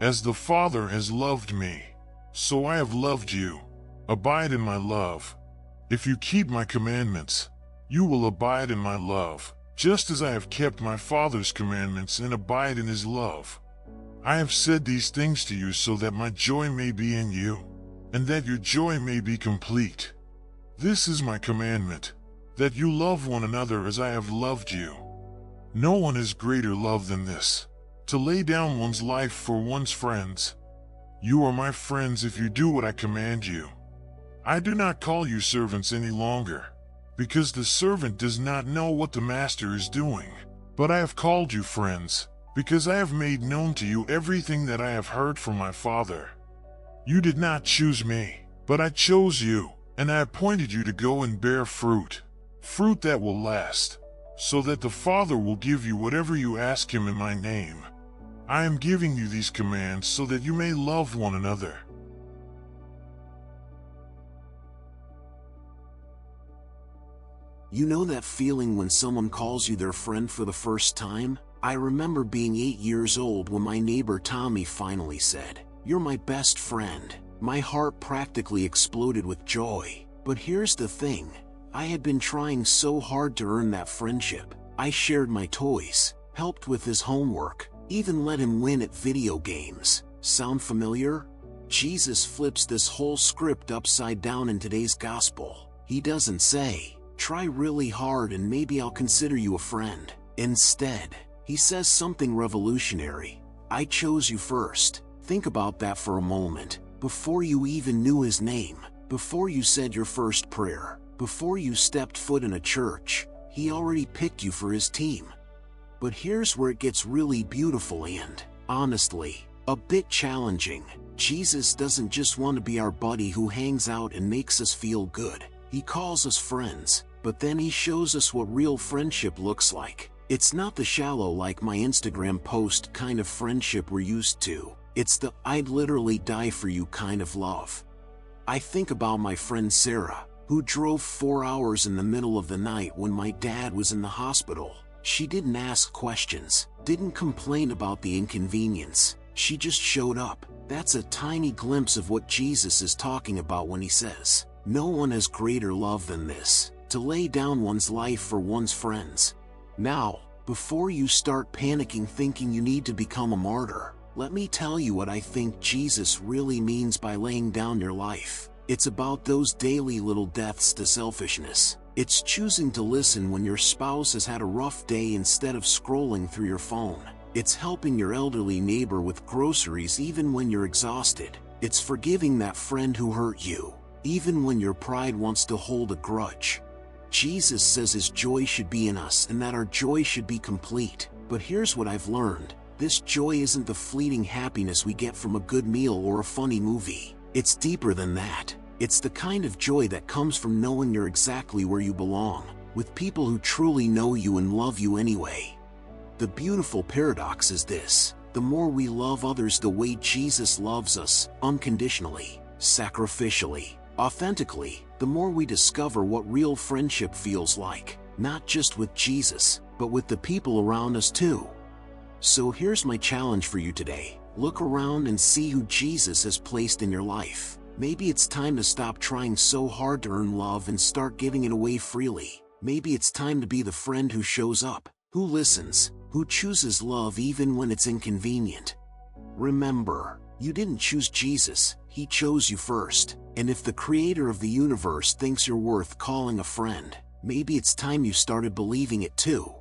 As the Father has loved me, so I have loved you. Abide in my love. If you keep my commandments, you will abide in my love, just as I have kept my Father's commandments and abide in his love. I have said these things to you so that my joy may be in you, and that your joy may be complete. This is my commandment, that you love one another as I have loved you. No one has greater love than this, to lay down one's life for one's friends. You are my friends if you do what I command you. I do not call you servants any longer, because the servant does not know what the master is doing. But I have called you friends, because I have made known to you everything that I have heard from my Father. You did not choose me, but I chose you, and I appointed you to go and bear fruit, fruit that will last, so that the Father will give you whatever you ask him in my name. I am giving you these commands so that you may love one another. You know that feeling when someone calls you their friend for the first time? I remember being 8 years old when my neighbor Tommy finally said, "You're my best friend." My heart practically exploded with joy. But here's the thing, I had been trying so hard to earn that friendship. I shared my toys, helped with his homework, even let him win at video games. Sound familiar? Jesus flips this whole script upside down in today's gospel. He doesn't say, "Try really hard and maybe I'll consider you a friend." Instead, he says something revolutionary. "I chose you first." Think about that for a moment. Before you even knew his name, before you said your first prayer, before you stepped foot in a church, he already picked you for his team. But here's where it gets really beautiful and, honestly, a bit challenging. Jesus doesn't just want to be our buddy who hangs out and makes us feel good. He calls us friends, but then he shows us what real friendship looks like. It's not the shallow like my Instagram post kind of friendship we're used to. It's the "I'd literally die for you" kind of love. I think about my friend Sarah, who drove 4 hours in the middle of the night when my dad was in the hospital. She didn't ask questions, didn't complain about the inconvenience. She just showed up. That's a tiny glimpse of what Jesus is talking about when he says, "No one has greater love than this, to lay down one's life for one's friends." Now, before you start panicking thinking you need to become a martyr, let me tell you what I think Jesus really means by laying down your life. It's about those daily little deaths to selfishness. It's choosing to listen when your spouse has had a rough day instead of scrolling through your phone. It's helping your elderly neighbor with groceries even when you're exhausted. It's forgiving that friend who hurt you, even when your pride wants to hold a grudge. Jesus says his joy should be in us and that our joy should be complete. But here's what I've learned. This joy isn't the fleeting happiness we get from a good meal or a funny movie. It's deeper than that. It's the kind of joy that comes from knowing you're exactly where you belong, with people who truly know you and love you anyway. The beautiful paradox is this: the more we love others the way Jesus loves us, unconditionally, sacrificially, authentically, the more we discover what real friendship feels like, not just with Jesus, but with the people around us too. So here's my challenge for you today. Look around and see who Jesus has placed in your life. Maybe it's time to stop trying so hard to earn love and start giving it away freely. Maybe it's time to be the friend who shows up, who listens, who chooses love even when it's inconvenient. Remember, you didn't choose Jesus, he chose you first. And if the creator of the universe thinks you're worth calling a friend, maybe it's time you started believing it too.